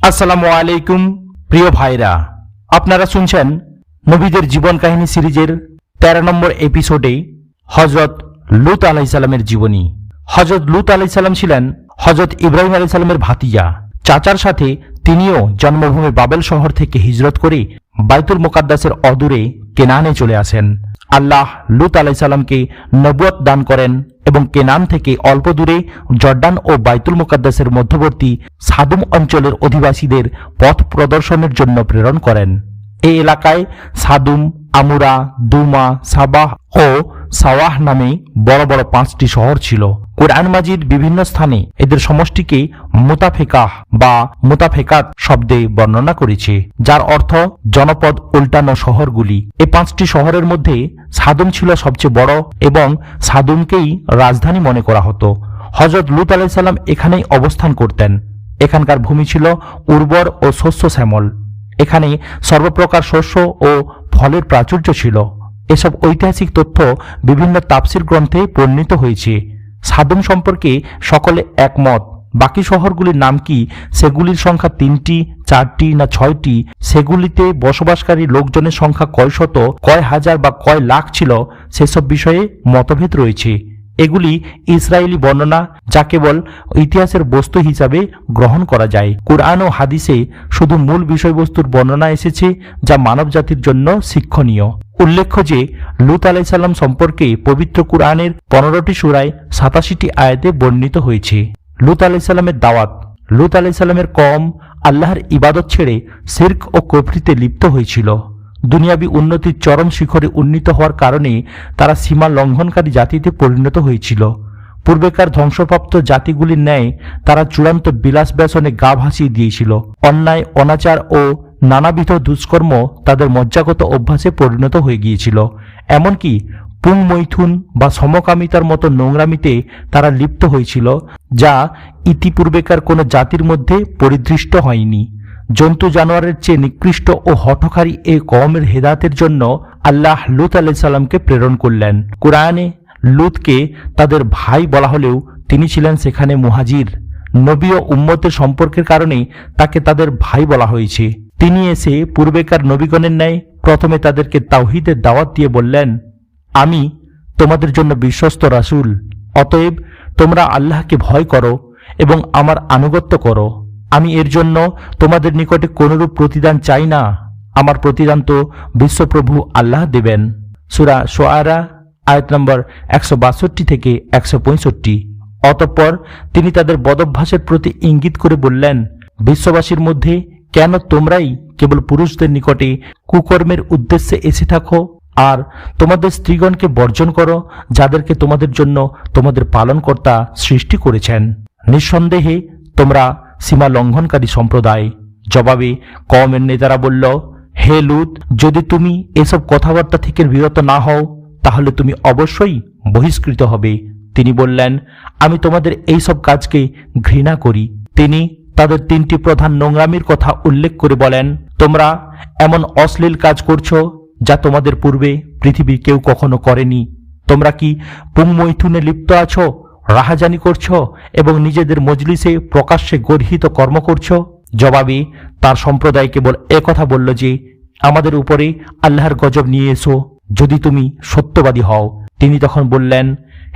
আসসালামু আলাইকুম প্রিয় ভাইরা, আপনারা শুনছেন নবীদের জীবন কাহিনী সিরিজের 13 নম্বর এপিসোডে হযরত লূত আলাইহিস সালামের জীবনী। হযরত লূত আলাইহিস সালাম ছিলেন হযরত ইব্রাহিম আলাইহিস সালামের ভাতিজা। চাচার সাথে তিনিও জন্মভূমি বাবেল শহর থেকে হিজরত করে বাইতুল মুকাদ্দাসের অদূরে কেনানে চলে আসেন। আল্লাহ লূত আলাইহিস সালামকে নবুয়ত দান করেন এবং কেনান থেকে অল্প দূরে জর্ডান ও বাইতুল মুকাদ্দাসের মধ্যবর্তী সাদুম অঞ্চলের অধিবাসীদের পথ প্রদর্শনের জন্য প্রেরণ করেন। এই এলাকায় সাদুম, আমুরা, দুমা, সাবাহ ও সাওয়াহ নামে বড় বড় 5টি শহর ছিল। কুরআন মাজিদ বিভিন্ন স্থানে এদের সমষ্টিকে মুতাফেকাহ বা মুতাফেকাত শব্দে বর্ণনা করেছে, যার অর্থ জনপদ উল্টানো শহরগুলি। এই 5টি শহরের মধ্যে সাদুম ছিল সবচেয়ে বড় এবং সাদুমকেই রাজধানী মনে করা হতো। হযরত লূত আলাইহিস সালাম এখানেই অবস্থান করতেন। এখানকার ভূমি ছিল উর্বর ও শস্য শ্যামল। এখানে সর্বপ্রকার শস্য ও ফলের প্রাচুর্য ছিল। এসব ঐতিহাসিক তথ্য বিভিন্ন তাফসির গ্রন্থে বর্ণিত হয়েছে। সাদুম সম্পর্কে সকলে একমত। বাকি শহরগুলির নাম কি, সেগুলির সংখ্যা 3টি, 4টি না 6টি, সেগুলিতে বসবাসকারী লোকজনের সংখ্যা কয় শত, কয় হাজার বা কয় লাখ ছিল, সেসব বিষয়ে মতভেদ রয়েছে। এগুলি ইসরায়েলি বর্ণনা, যা কেবল ইতিহাসের বস্তু হিসাবে গ্রহণ করা যায়। কুরআন ও হাদিসে শুধু মূল বিষয়বস্তুর বর্ণনা এসেছে, যা মানবজাতির জন্য শিক্ষণীয়। উল্লেখ্য যে লূত আলাইহিস সালাম সম্পর্কে পবিত্র কুরআনের 15টি সূরায় 87টি আয়াতে বর্ণিত হয়েছে। লূত আলাইহিস সালামের দাওয়াত। লূত আলাইহিস সালামের কওম আল্লাহর ইবাদত ছেড়ে শিরক ও কুফরিতে লিপ্ত হয়েছিল। দুনিয়াবী উন্নতির চরম শিখরে উন্নীত হওয়ার কারণে তারা সীমা লঙ্ঘনকারী জাতিতে পরিণত হয়েছিল। পূর্বেকার ধ্বংসপ্রাপ্ত জাতিগুলির ন্যায় তারা চূড়ান্ত বিলাস ব্যসনে গা ভাসিয়ে দিয়েছিল। অন্যায়, অনাচার ও নানাবিধ দুষ্কর্ম তাদের মজ্জাগত অভ্যাসে পরিণত হয়ে গিয়েছিল। এমনকি পুংমৈথুন বা সমকামিতার মতো নোংরামিতে তারা লিপ্ত হয়েছিল, যা ইতিপূর্বেকার কোনো জাতির মধ্যে পরিদৃষ্ট হয়নি। জন্তু জানোয়ারের চেয়ে নিকৃষ্ট ও হঠকারী এই কওমের হেদায়েতের জন্য আল্লাহ লূত আলাইহিস সালামকে প্রেরণ করলেন। কুরআনে লূতকে তাদের ভাই বলা হলেও তিনি ছিলেন সেখানে মুহাজির। নবী ও উম্মতের সম্পর্কের কারণে তাকে তাদের ভাই বলা হয়েছে। তিনি এসে পূর্বেকার নবীগণের ন্যায় প্রথমে তাদেরকে তাওহীদের দাওয়াত দিয়ে বললেন, আমি তোমাদের জন্য বিশ্বস্ত রাসূল, অতএব তোমরা আল্লাহকে ভয় করো এবং আমার আনুগত্য করো। আমি এর জন্য তোমাদের নিকটে কোনরূপ প্রতিদান চাই না। আমার প্রতিদান তো বিশ্বপ্রভু আল্লাহ দেবেন। সূরা শুআরা আয়াত নম্বর 162 থেকে 165। অতঃপর তিনি তাদের বদভ্যাসের প্রতি ইঙ্গিত করে বললেন, বিশ্ববাসীর মধ্যে কেন তোমরাই কেবল পুরুষদের নিকটে কুকর্মের উদ্দেশ্যে এসে থাকো আর তোমাদের স্ত্রীগণকে বর্জন করো, যাদেরকে তোমাদের জন্য তোমাদের পালনকর্তা সৃষ্টি করেছেন। নিঃসন্দেহে তোমরা সীমা লঙ্ঘনকারী সম্প্রদায়। জবাবে কওমের নেতারা বলল, হে লূত, যদি তুমি এসব কথাবার্তা থেকে বিরত না হও তাহলে তুমি অবশ্যই বহিষ্কৃত হবে। তিনি বললেন, আমি তোমাদের এই সব কাজকে ঘৃণা করি। তিনি তাদের 3টি প্রধান নোংরামির কথা উল্লেখ করে বলেন, তোমরা এমন অশ্লীল কাজ করছো যা তোমাদের পূর্বে পৃথিবীর কেউ কখনো করেনি। তোমরা কি পুংমৈথুনে লিপ্ত আছো, রাহাজানি করছো এবং নিজেদের মজলিসে প্রকাশ্যে গর্হিত কর্ম করছো? জবাবে তার সম্প্রদায় কেবল একথা বলল যে, আমাদের উপরে আল্লাহর গজব নিয়ে এসো যদি তুমি সত্যবাদী হও। তিনি তখন বললেন,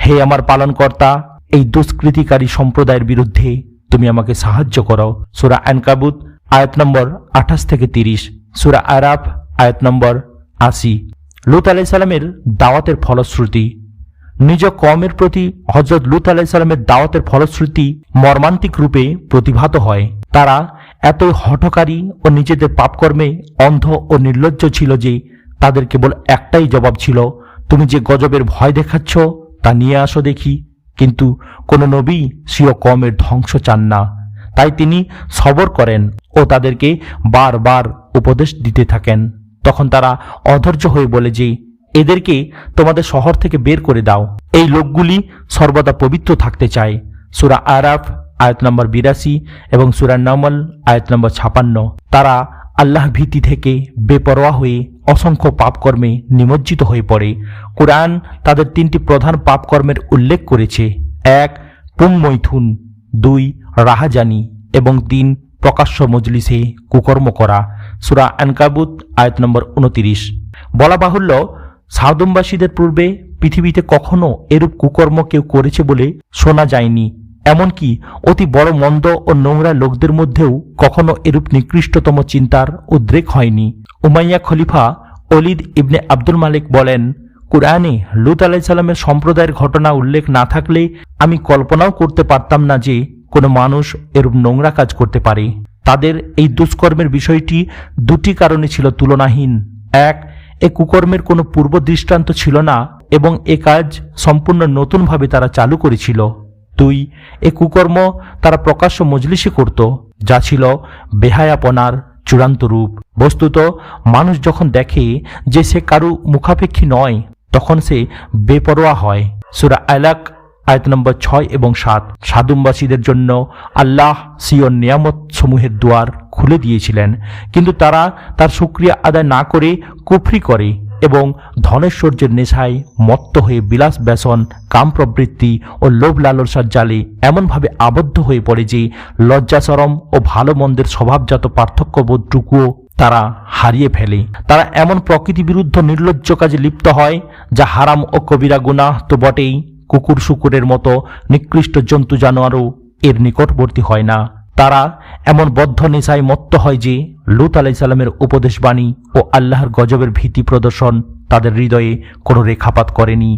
হে আমার পালনকর্তা, এই দুষ্কৃতিকারী সম্প্রদায়ের বিরুদ্ধে তুমি আমাকে সাহায্য করো। সূরা আনকাবুত আয়াত নম্বর 28 থেকে 30, সূরা আরাফ আয়াত নম্বর 80। লূত আলাইহিস সালামের দাওয়াতের ফলশ্রুতি। নিজ কওমের প্রতি হযরত লূত আলাইহিস সালামের দাওয়াতের ফলশ্রুতি মর্মান্তিক রূপে প্রতিভাত হয়। তারা এতই হঠকারী ও নিজেদের পাপকর্মে অন্ধ ও নির্লজ্জ ছিল যে তাদের কেবল একটাই জবাব ছিল, তুমি যে গজবের ভয় দেখাচ্ছ তা নিয়ে আসো দেখি। কিন্তু কোনো নবী স্বীয় কওমের ধ্বংস চান না, তাই তিনি সবর করেন ও তাদেরকে বারবার উপদেশ দিতে থাকেন। তখন তারা অধৈর্য হয়ে বলে যে, এদেরকে তোমাদের শহর থেকে বের করে দাও। এই লোকগুলি সর্বদা পবিত্র থাকতে চায়। সূরা আরাফ আয়াত নম্বর 82 এবং সূরা নামল আয়াত নম্বর 56। তারা আল্লাহ ভীতি থেকে বেপরোয়া হয়ে অসংখ্য পাপকর্মে নিমজ্জিত হয়ে পড়ে। কুরআন তাদের 3টি প্রধান পাপকর্মের উল্লেখ করেছে। 1. পুংমৈথুন, 2. রাহাজানি এবং 3. প্রকাশ্য মজলিসে কুকর্ম করা। সূরা আনকাবুত আয়াত নম্বর 29। বলা বাহুল্য, সাদমবাসীদের পূর্বে পৃথিবীতে কখনো এরূপ কুকর্ম কেউ করেছে বলে শোনা যায়নি। এমনকি অতি বড় মন্দ ও নোংরা লোকদের মধ্যেও কখনো এরূপ নিকৃষ্টতম চিন্তার উদ্রেক হয়নি। উমাইয়া খলিফা ওলিদ ইবনে আব্দুল মালিক বলেন, কুরআনে লূত আলাইহিস সালামের সম্প্রদায়ের ঘটনা উল্লেখ না থাকলে আমি কল্পনাও করতে পারতাম না যে কোনো মানুষ এরূপ নোংরা কাজ করতে পারে। তাদের এই দুষ্কর্মের বিষয়টি দুটি কারণে ছিল তুলনাহীন। এক, এ কুকর্মের কোনো পূর্ব দৃষ্টান্ত ছিল না এবং এ কাজ সম্পূর্ণ নতুনভাবে তারা চালু করেছিল। দুই, এ কুকর্ম তারা প্রকাশ্য মজলিসে করত, যা ছিল বেহায়াপনার চূড়ান্ত রূপ। বস্তুত মানুষ যখন দেখে যে সে কারু মুখাপেক্ষী নয়, তখন সে বেপরোয়া হয়। সূরা আলাক আয়াত নম্বর 6 এবং 7। সাদুমবাসীদের জন্য আল্লাহ সিয়ন নিয়ামত সমূহের দুয়ার খুলে দিয়েছিলেন, কিন্তু তারা তার শুকরিয়া আদায় না করে কুফরি করে এবং ধনেশ্বর্যের নেশায় মত্ত হয়ে বিলাস ব্যসন, কাম প্রবৃত্তি ও লোভ লালসার জালে এমনভাবে আবদ্ধ হয়ে পড়ে যে লজ্জাশরম ও ভালো মন্দের স্বভাবজাত পার্থক্যবোধটুকুও তারা হারিয়ে ফেলে। তারা এমন প্রকৃতি বিরুদ্ধ নির্লজ্জ কাজে লিপ্ত হয় যা হারাম ও কবিরা গুনাহ তো বটেই, কুকুর শুকুরের মতো নিকৃষ্ট জন্তু জানোয়ারও এর নিকটবর্তী হয় না। তারা এমন বদ্ধ নেশায় মত্ত হয় যে লূত আলাইহিস সালামের উপদেশবাণী ও আল্লাহর গজবের ভীতি প্রদর্শন তাদের হৃদয়ে কোনো রেখাপাত করেনি।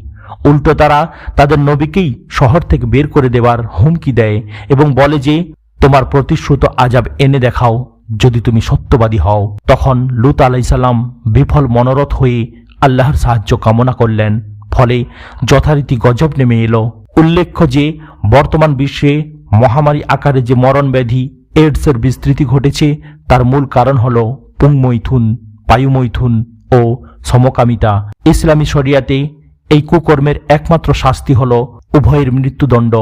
উল্টো তারা তাদের নবীকেই শহর থেকে বের করে দেওয়ার হুমকি দেয় এবং বলে যে, তোমার প্রতিশ্রুত আযাব এনে দেখাও যদি তুমি সত্যবাদী হও। তখন লূত আলাইহিস সালাম বিফল মনোরথ হয়ে আল্লাহর সাহায্য কামনা করলেন, ফলে যথারীতি গজব নেমে এলো। উল্লেখ্য যে বর্তমান বিশ্বে মহামারী আকারে যে মরণ ব্যাধি এইডসের বিস্তৃতি ঘটেছে, তার মূল কারণ হল পুংমৈথুন, পায়ুমৈথুন ও সমকামিতা। ইসলামী শরিয়াতে এই কুকর্মের একমাত্র শাস্তি হল উভয়ের মৃত্যুদণ্ড,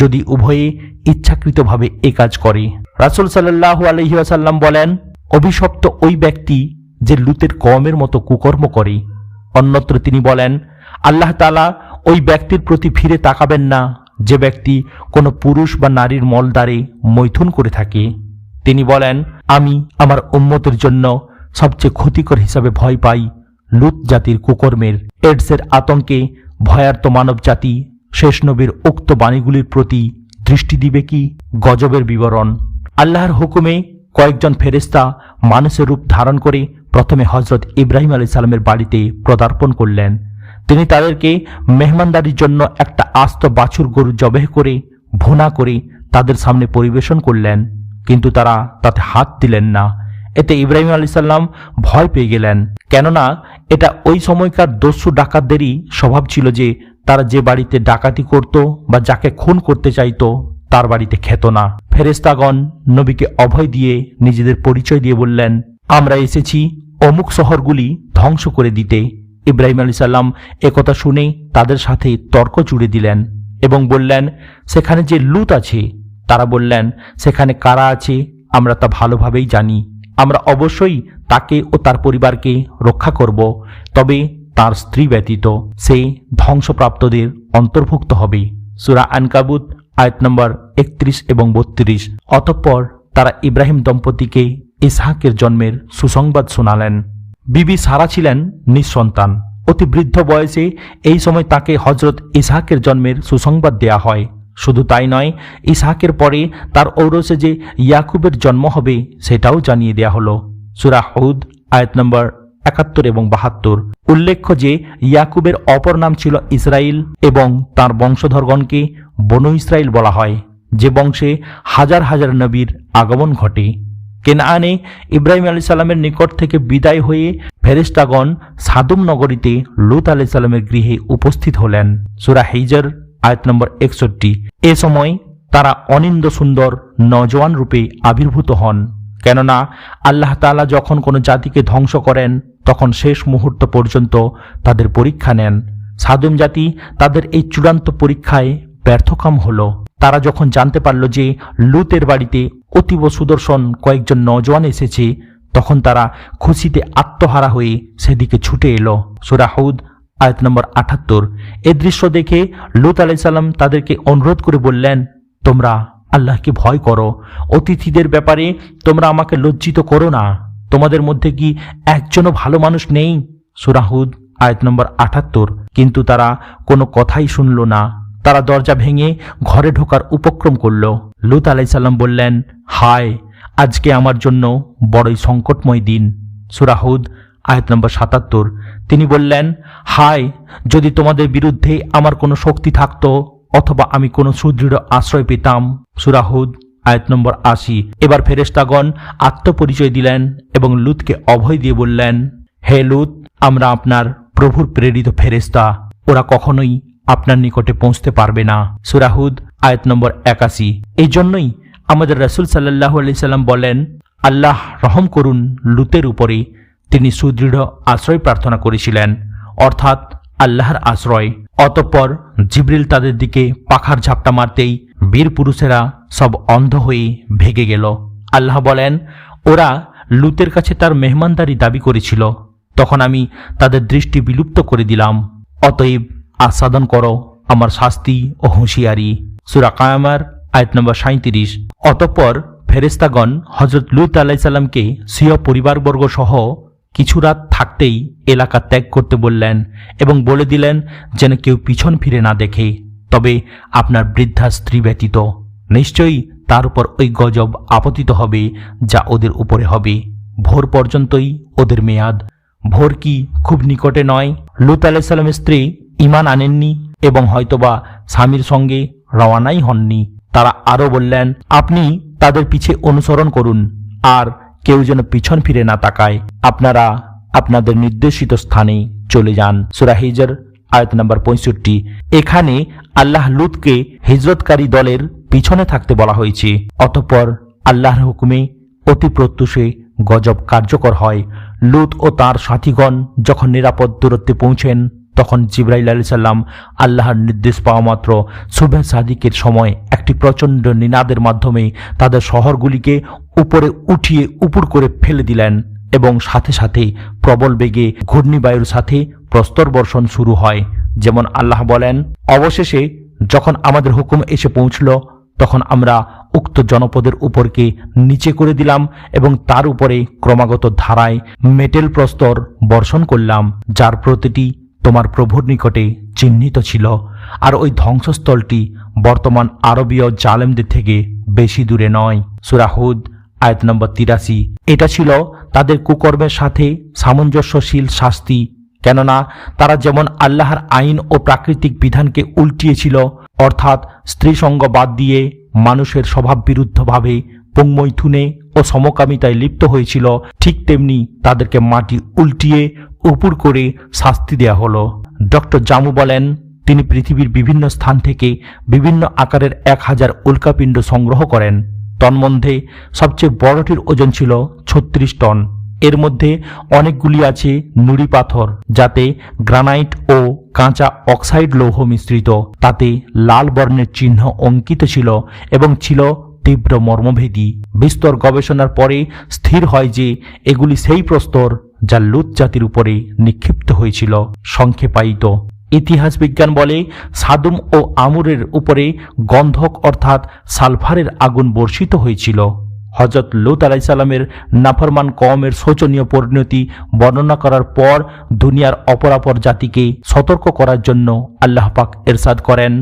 যদি উভয়ে ইচ্ছাকৃতভাবে এ কাজ করে। রাসূল সাল্লাল্লাহু আলাইহি ওয়াসাল্লাম বলেন, অভিশপ্ত ওই ব্যক্তি যে লূতের কওমের মতো কুকর্ম করে। অন্যত্র তিনি বলেন, আল্লাহ তাআলা ওই ব্যক্তির প্রতি ফিরে তাকাবেন না যে ব্যক্তি কোনো পুরুষ বা নারীর মলদ্বারে মৈথুন করে থাকে। তিনি বলেন, আমি আমার উম্মতের জন্য সবচেয়ে ক্ষতিকর হিসাবে ভয় পাই লূত জাতির কুকর্মের। এইডসের আতঙ্কে ভয়ার্ত মানব জাতি শেষ নবীর উক্ত বাণীগুলির প্রতি দৃষ্টি দিবে কি? গজবের বিবরণ। আল্লাহর হুকুমে কয়েকজন ফেরেশতা মানুষের রূপ ধারণ করে প্রথমে হযরত ইব্রাহিম আলাইহিস সালামের বাড়িতে পদার্পণ করলেন। তিনি তাদেরকে মেহমানদারির জন্য একটা আস্ত বাছুর গরু জবেহ করে ভুনা করে তাদের সামনে পরিবেশন করলেন, কিন্তু তারা তাতে হাত দিলেন না। এতে ইব্রাহিম আলাইহিস সালাম ভয় পেয়ে গেলেন, কেননা এটা ওই সময়কার দস্যু ডাকাতদেরই স্বভাব ছিল যে তারা যে বাড়িতে ডাকাতি করত বা যাকে খুন করতে চাইত তার বাড়িতে খেত না। ফেরেশতাগণ নবীকে অভয় দিয়ে নিজেদের পরিচয় দিয়ে বললেন, আমরা এসেছি অমুক শহরগুলি ধ্বংস করে দিতে। ইব্রাহিম আলাইহিস সালাম একথা শুনে তাদের সাথে তর্ক জুড়ে দিলেন এবং বললেন, সেখানে যে লূত আছে। তারা বললেন, সেখানে কারা আছে আমরা তা ভালোভাবেই জানি। আমরা অবশ্যই তাকে ও তার পরিবারকে রক্ষা করব, তবে তার স্ত্রী ব্যতীত সে ধ্বংসপ্রাপ্তদের অন্তর্ভুক্ত হবে। সূরা আনকাবুত আয়াত নম্বর 31 এবং 32। অতঃপর তারা ইব্রাহিম দম্পতিকে ইসহাকের জন্মের সুসংবাদ শোনালেন। বিবি সারা ছিলেন নিঃসন্তান। অতি বৃদ্ধ বয়সে এই সময় তাকে হযরত ইসহাকের জন্মের সুসংবাদ দেয়া হয়। শুধু তাই নয়, ইসহাকের পরে তার ঔরসে যে ইয়াকুবের জন্ম হবে সেটাও জানিয়ে দেয়া হলো। সূরা হুদ আয়াত নম্বর 71 এবং 72। উল্লেখ্য যে ইয়াকুবের অপর নাম ছিল ইসরাইল এবং তার বংশধরগণকে বনু ইসরাইল বলা হয়, যে বংশে হাজার হাজার নবীর আগমন ঘটে। কেনআনে ইব্রাহিম আলাইহিস সালামের নিকট থেকে বিদায় হয়ে ফেরেশতাগণ সাদুম নগরীতে লূত আলাইহিস সালামের গৃহে উপস্থিত হলেন। সূরা হিজর আয়াত নম্বর 61। এ সময় তারা অনিন্দ সুন্দর নওজোয়ান রূপে আবির্ভূত হন, কেননা আল্লাহ তাআলা যখন কোনো জাতিকে ধ্বংস করেন তখন শেষ মুহূর্ত পর্যন্ত তাদের পরীক্ষা নেন। সাদুম জাতি তাদের এই চূড়ান্ত পরীক্ষায় ব্যর্থকাম হল। তারা যখন জানতে পারল যে লূতের বাড়িতে অতীব সুদর্শন কয়েকজন নওজোয়ান এসেছে, তখন তারা খুশিতে আত্মহারা হয়ে সেদিকে ছুটে এলো। সূরা হুদ আয়াত নম্বর 78। এ দৃশ্য দেখে লূত আলাইহিস সালাম তাদেরকে অনুরোধ করে বললেন, তোমরা আল্লাহকে ভয় করো। অতিথিদের ব্যাপারে তোমরা আমাকে লজ্জিত করো না। তোমাদের মধ্যে কি একজনও ভালো মানুষ নেই? সূরা হুদ আয়াত নম্বর ৭৮। কিন্তু তারা কোনো কথাই শুনল না। তারা দরজা ভেঙে ঘরে ঢোকার উপক্রম করল। লূত আলাইহিস সালাম বললেন, হায়, আজকে আমার জন্য বড়ই সংকটময় দিন। সূরা হুদ আয়াত নম্বর ৭৭। তিনি বললেন, হায়, যদি তোমাদের বিরুদ্ধে আমার কোনো শক্তি থাকতো অথবা আমি কোনো সুদৃঢ় আশ্রয় পেতাম। সূরা হুদ আয়াত নম্বর ৮০। এবার ফেরেশতাগণ আত্মপরিচয় দিলেন এবং লূতকে অভয় দিয়ে বললেন, হে লূত, আমরা আপনার প্রভুর প্রেরিত ফেরেশতা। ওরা কখনোই আপনার নিকটে পৌঁছতে পারবে না। সূরা হুদ আয়াত নম্বর ৮১। এই জন্যই আমাদের রাসূল সাল্লাল্লাহু আলাইহি সাল্লাম বলেন, আল্লাহ রহম করুন লূতের উপরে। তিনি সুদৃঢ় আশ্রয় প্রার্থনা করেছিলেন, অর্থাৎ আল্লাহর আশ্রয়। অতঃপর জিবরিল তাদের দিকে পাখার ঝাপটা মারতেই বীর পুরুষেরা সব অন্ধ হয়ে ভেগে গেল। আল্লাহ বলেন, ওরা লূতের কাছে তার মেহমানদারি দাবি করেছিল, তখন আমি তাদের দৃষ্টি বিলুপ্ত করে দিলাম। অতএব আস্বাদন করো আমার শাস্তি ও হুঁশিয়ারি। সূরা কায়ামার আয়াত নম্বর ৩৭। অতঃপর ফেরেশতাগণ হযরত লূত আলাইহিস সালামকে স্বীয় পরিবারবর্গ সহ কিছু রাত থাকতেই এলাকা ত্যাগ করতে বললেন এবং বলে দিলেন যেন কেউ পিছন ফিরে না দেখে, তবে আপনার বৃদ্ধা স্ত্রী ব্যতীত। নিশ্চয়ই তার উপর ওই গজব আপতিত হবে যা ওদের উপরে হবে। ভোর পর্যন্তই ওদের মেয়াদ। ভোর কি খুব নিকটে নয়? লূত আলাইহিস সালামের স্ত্রী ঈমান আনেননি এবং হয়তোবা স্বামীর সঙ্গে রওয়ানাই হননি। তারা আরও বললেন, আপনি তাদের পিছে অনুসরণ করুন আর কেউ যেন পিছন ফিরে না তাকায়। আপনারা আপনাদের নির্দেশিত স্থানে চলে যান। সূরা হিজর আয়াত নম্বর ৬৫। এখানে আল্লাহ লূতকে হিজরতকারী দলের পিছনে থাকতে বলা হয়েছে। অতঃপর আল্লাহর হুকুমে অতি প্রত্যুষে গজব কার্যকর হয়। লূত ও তার সাথীগণ যখন নিরাপদ দূরত্বে পৌঁছেন, তখন জিবরাইল আলাইহিস সালাম আল্লাহর নির্দেশ পাওয়া মাত্র সুবহ সাদিকের সময় একটি প্রচণ্ড নিনাদের মাধ্যমে তাদের শহরগুলিকে উপরে উঠিয়ে উপুড় করে ফেলে দিলেন এবং সাথে সাথে প্রবল বেগে ঘূর্ণিবায়ুর সাথে প্রস্তর বর্ষণ শুরু হয়। যেমন আল্লাহ বলেন, অবশেষে যখন আমাদের হুকুম এসে পৌঁছল, তখন আমরা উক্ত জনপদের উপরকে নিচে করে দিলাম এবং তার উপরে ক্রমাগত ধারায় মেটেল প্রস্তর বর্ষণ করলাম, যার প্রতিটি তোমার প্রভুর নিকটে চিহ্নিত ছিল। আর ওই ধ্বংসস্থলটি বর্তমান আরবীয় জালেমদের থেকে বেশি দূরে নয়। সূরা হুদ আয়াত নম্বর ৮৩। এটা ছিল তাদের কুকর্মের সাথে সামঞ্জস্যশীল শাস্তি, কেননা তারা যেমন আল্লাহর আইন ও প্রাকৃতিক বিধানকে উল্টিয়েছিল, অর্থাৎ স্ত্রী সঙ্গ বাদ দিয়ে মানুষের স্বভাব বিরুদ্ধভাবে পুংমৈথুনে ও সমকামিতায় লিপ্ত হয়েছিল, ঠিক তেমনি তাদেরকে মাটি উল্টিয়ে উপুড় করে শাস্তি দেয়া হলো। ডক্টর জামু বলেন, তিনি পৃথিবীর বিভিন্ন স্থান থেকে বিভিন্ন আকারের ১,০০০ উল্কাপিণ্ড সংগ্রহ করেন। তন্মধ্যে সবচেয়ে বড়টির ওজন ছিল ৩৬ টন। এর মধ্যে অনেকগুলি আছে নুড়ি পাথর, যাতে গ্রানাইট ও কাঁচা অক্সাইড লৌহ মিশ্রিত। তাতে লাল বর্ণের চিহ্ন অঙ্কিত ছিল এবং ছিল তীব্র মর্মভেদী। বিস্তর গবেষণার পরে স্থির হয় যে এগুলি সেই প্রস্তর যা লূত জাতির উপরে নিক্ষিপ্ত হয়েছিল। সংক্ষেপায়িত ইতিহাস বিজ্ঞান বলে, সাদুম ও আমুরের উপরে গন্ধক অর্থাৎ সালফারের আগুন বর্ষিত হয়েছিল। হযরত লূত আলাইহিস সালামের নাফরমান কওমের শোচনীয় পরিণতি বর্ণনা করার পর দুনিয়ার অপরাপর জাতিকে সতর্ক করার জন্য আল্লাহ পাক ইরশাদ করেন,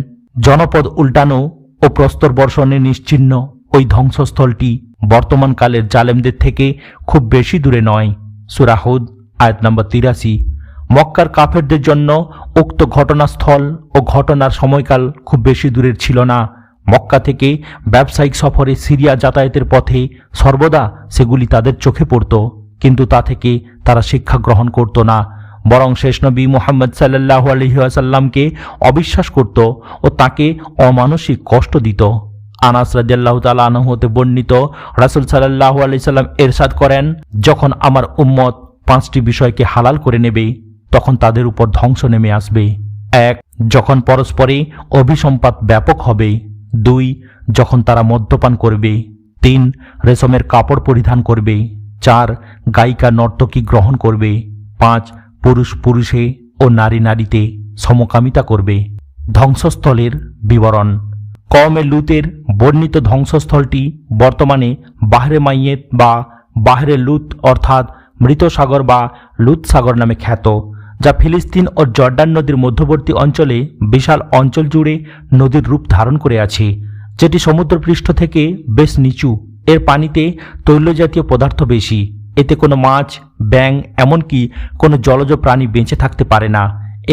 জনপদ উল্টানো ও প্রস্তর বর্ষণে নিশ্চিহ্ন ওই ধ্বংসস্থলটি বর্তমান কালের জালেমদের থেকে খুব বেশি দূরে নয়। সূরা হুদ আয়াত নম্বর ৮৩। মক্কার কাফেরদের জন্য উক্ত ঘটনাস্থল ও ঘটনার সময়কাল খুব বেশি দূরের ছিল না। মক্কা থেকে ব্যবসায়িক সফরে সিরিয়া যাতায়াতের পথে সর্বদা সেগুলি তাদের চোখে পড়ত, কিন্তু তা থেকে তারা শিক্ষা গ্রহণ করত না, বরং শেষ নবী মুহাম্মদ সাল্লাল্লাহু আলাইহি ওয়াসাল্লামকে অবিশ্বাস করত ও তাকে অমানসিক কষ্ট দিত। আনাস রাদিয়াল্লাহু তাআলা আনহু হতে বর্ণিত, রাসূল সাল্লাল্লাহু আলাইহি সাল্লাম ইরশাদ করেন, যখন আমার উম্মত 5টি বিষয়কে হালাল করে নেবে, তখন তাদের উপর ধ্বংস নেমে আসবে। 1. যখন পরস্পরে অভিসম্পাত ব্যাপক হবে। 2. যখন তারা মদ্যপান করবে। 3. রেশমের কাপড় পরিধান করবে। 4. গায়িকা নর্তকী গ্রহণ করবে। 5. পুরুষ পুরুষে ও নারী নারীতে সমকামিতা করবে। ধ্বংসস্থলের বিবরণ। কওমে লুতের বর্ণিত ধ্বংসস্থলটি বর্তমানে বাহরে মাইয়েত বা বাহরে লুত অর্থাৎ মৃত সাগর বা লুত সাগর নামে খ্যাত, যা ফিলিস্তিন ও জর্ডান নদীর মধ্যবর্তী অঞ্চলে বিশাল অঞ্চল জুড়ে নদীর রূপ ধারণ করে আছে, যেটি সমুদ্রপৃষ্ঠ থেকে বেশ নিচু। এর পানিতে তৈলজাতীয় পদার্থ বেশি। এতে কোনো মাছ, ব্যাঙ এমনকি কোনো জলজ প্রাণী বেঁচে থাকতে পারে না।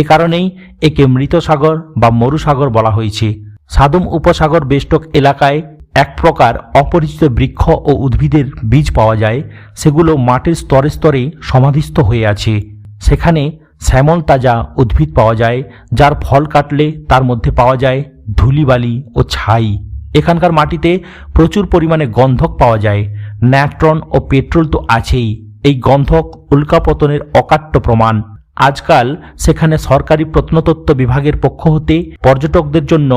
এ কারণেই একে মৃত সাগর বা মরুসাগর বলা হয়েছে। সাদুম উপসাগর বেষ্টক এলাকায় এক প্রকার অপরিচিত বৃক্ষ ও উদ্ভিদের বীজ পাওয়া যায়। সেগুলো মাটির স্তরে স্তরে সমাধিস্থ হয়ে আছে। সেখানে শ্যামল তাজা উদ্ভিদ পাওয়া যায়, যার ফল কাটলে তার মধ্যে পাওয়া যায় ধূলিবালি ও ছাই। এখানকার মাটিতে প্রচুর পরিমাণে গন্ধক পাওয়া যায়। ন্যাট্রন ও পেট্রোল তো আছেই। এই গন্ধক উল্কাপতনের অকাট্য প্রমাণ। আজকাল সেখানে সরকারি প্রত্নতত্ত্ব বিভাগের পক্ষ হতে পর্যটকদের জন্য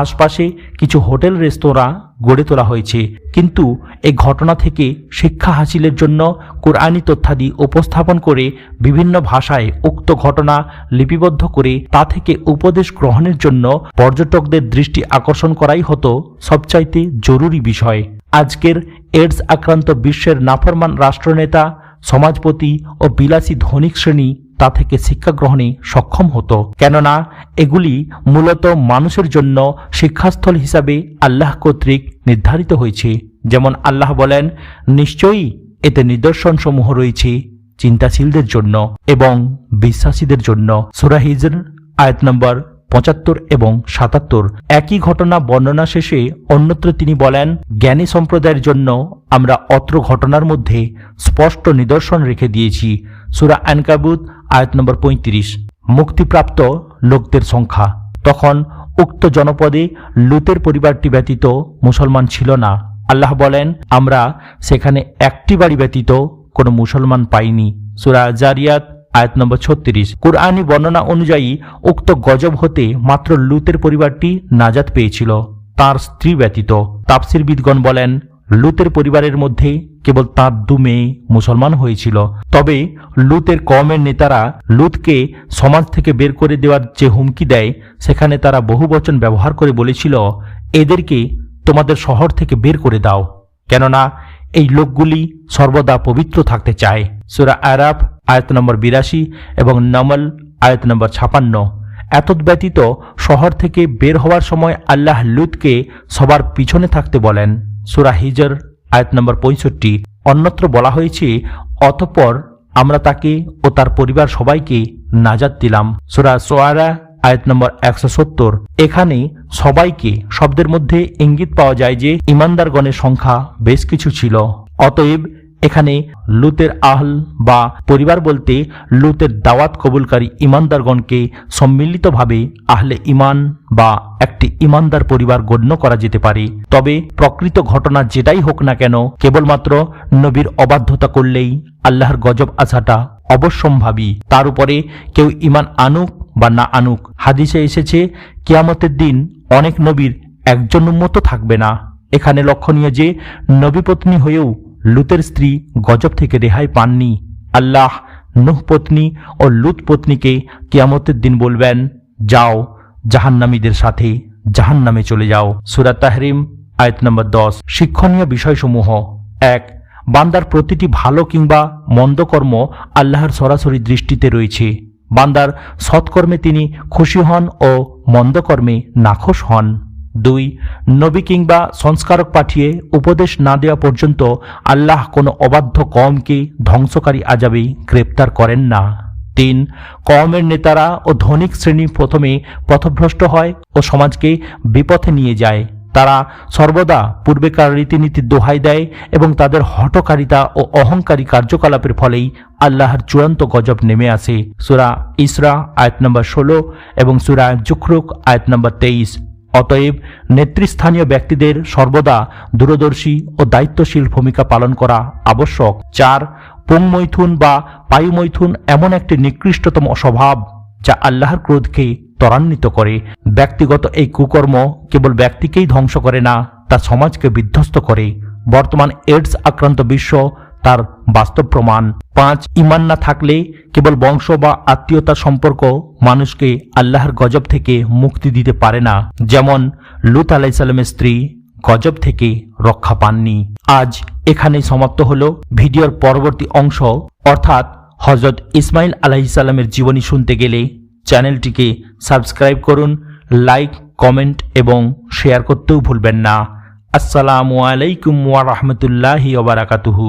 আশপাশে কিছু হোটেল রেস্তোরাঁ গড়ে তোলা হয়েছে, কিন্তু এই ঘটনা থেকে শিক্ষা হাসিলের জন্য কোরআনী তথ্যাদি উপস্থাপন করে বিভিন্ন ভাষায় উক্ত ঘটনা লিপিবদ্ধ করে তা থেকে উপদেশ গ্রহণের জন্য পর্যটকদের দৃষ্টি আকর্ষণ করাই হতো সবচাইতে জরুরি বিষয়। আজকের এইডস আক্রান্ত বিশ্বের নাফরমান রাষ্ট্রনেতা, সমাজপতি ও বিলাসী ধনিক শ্রেণী তা থেকে শিক্ষা গ্রহণে সক্ষম হতো, কেননা এগুলি মূলত মানুষের জন্য শিক্ষাস্থল হিসাবে আল্লাহ কর্তৃক নির্ধারিত হয়েছে। যেমন আল্লাহ বলেন, নিশ্চয়ই এতে নিদর্শনসমূহ রয়েছে চিন্তাশীলদের জন্য এবং বিশ্বাসীদের জন্য। সূরা হিজর আয়াত নম্বর ৭৫ এবং ৭৭। একই ঘটনা বর্ণনা শেষে অন্যত্র তিনি বলেন, জ্ঞানী সম্প্রদায়ের জন্য আমরা অত্র ঘটনার মধ্যে স্পষ্ট নিদর্শন রেখে দিয়েছি। সূরা আনকাবুত আয়াত নম্বর ৩৫। মুক্তিপ্রাপ্ত লোকদের সংখ্যা। তখন উক্ত জনপদে লুতের পরিবারটি ব্যতীত মুসলমান ছিল না। আল্লাহ বলেন, আমরা সেখানে একটি বাড়ি ব্যতীত কোনো মুসলমান পাইনি। সূরা জারিয়াত আয়াত নম্বর ৩৬। কুরআনী বর্ণনা অনুযায়ী উক্ত গজব হতে মাত্র লুতের পরিবারটি নাজাত পেয়েছিল, তার স্ত্রী ব্যতীত। তাফসিরবিদগণ বলেন, লুতের পরিবারের মধ্যে কেবল তাঁর ২ মেয়ে মুসলমান হয়েছিল। তবে লুতের কওমের নেতারা লুতকে সমাজ থেকে বের করে দেওয়ার যে হুমকি দেয়, সেখানে তারা বহুবচন ব্যবহার করে বলেছিল, এদেরকে তোমাদের শহর থেকে বের করে দাও, কেননা এই লোকগুলি সর্বদা পবিত্র থাকতে চায়। সূরা আরাফ আয়াত নম্বর ৮২ এবং নমল আয়াত নম্বর ৫৬। এতদ্ব্যতীত শহর থেকে বের হওয়ার সময় আল্লাহ লুতকে সবার পিছনে থাকতে বলেন। সূরা হিজর আয়াত নম্বর ৬৫। অন্যত্র বলা হয়েছে, অতঃপর আমরা তাকে ও তার পরিবার সবাইকে নাজাত দিলাম। সূরা শুআরা আয়াত নম্বর ১৭০। এখানে সবাইকে শব্দের মধ্যে ইঙ্গিত পাওয়া যায় যে ইমানদারগণের সংখ্যা বেশ কিছু ছিল। অতএব এখানে লুতের আহল বা পরিবার বলতে লুতের দাওয়াত কবুলকারী ইমানদারগণকে সম্মিলিতভাবে আহলে ইমান বা একটি ইমানদার পরিবার গণ্য করা যেতে পারে। তবে প্রকৃত ঘটনা যেটাই হোক না কেন, কেবলমাত্র নবীর অবাধ্যতা করলেই আল্লাহর গজব আসাটা অবশ্যম্ভাবী। তার উপরে কেউ ইমান আনুক বা না আনুক। হাদিসে এসেছে, কিয়ামতের দিন অনেক নবীর একজন উম্মত থাকবে না। এখানে লক্ষণীয় যে নবীপত্নী হয়েও লুতের স্ত্রী গজব থেকে রেহাই পাননি। আল্লাহ নূহ পত্নী ও লুত পত্নীকে কিয়ামতের দিন বলবেন, যাও জাহান্নামীদের সাথে জাহান্নামে চলে যাও। সূরা তাহরিম আয়াত নম্বর ১০। শিক্ষণীয় বিষয়সমূহ। ১. বান্দার প্রতিটি ভালো কিংবা মন্দ কর্ম আল্লাহর সরাসরি দৃষ্টিতে রয়েছে। বান্দার সৎকর্মে তিনি খুশি হন ও মন্দকর্মে নাখোশ হন। ২. নবী কিংবা সংস্কারক পাঠিয়ে উপদেশ না দেওয়া পর্যন্ত আল্লাহ কোনো অবাধ্য কওমকে ধ্বংসকারী আযাবে গ্রেপ্তার করেন না। ৩. কওমের নেতারা ও ধনিক শ্রেণী প্রথমে পথভ্রষ্ট হয় ও সমাজকে বিপথে নিয়ে যায়। তারা সর্বদা পূর্বেকার রীতিনীতির দোহাই দেয় এবং তাদের হঠকারিতা ও অহংকারী কার্যকলাপের ফলেই আল্লাহর চূড়ান্ত গজব নেমে আসে। সূরা ইসরা আয়াত নম্বর ১৬ এবং সূরা যুখরুক আয়াত নম্বর ২৩। অতএব নেতৃস্থানীয় ব্যক্তিদের সর্বদা দূরদর্শী ও দায়িত্বশীল ভূমিকা পালন করা আবশ্যক। ৪. পুংমৈথুন বা পায়ুমৈথুন এমন একটি নিকৃষ্টতম স্বভাব যা আল্লাহর ক্রোধকে ত্বরান্বিত করে। ব্যক্তিগত এই কুকর্ম কেবল ব্যক্তিকেই ধ্বংস করে না, তা সমাজকে বিধ্বস্ত করে। বর্তমান এইডস আক্রান্ত বিশ্ব তার বাস্তব প্রমাণ। 5 ঈমান না থাকলে কেবল বংশ বা আত্মীয়তার সম্পর্ক মানুষকে আল্লাহর গজব থেকে মুক্তি দিতে পারে না, যেমন লূত আলাইহিস সালামের স্ত্রী গজব থেকে রক্ষা পাননি। আজ এখানেই সমাপ্ত হলো ভিডিওর পরবর্তী অংশ, অর্থাৎ হযরত ইসমাইল আলাইহিস সালামের জীবনী শুনতে গেলে চ্যানেলটিকে সাবস্ক্রাইব করুন, লাইক, কমেন্ট এবং শেয়ার করতেও ভুলবেন না। আসসালামু আলাইকুম ওয়া রাহমাতুল্লাহি ওয়া বারাকাতুহু।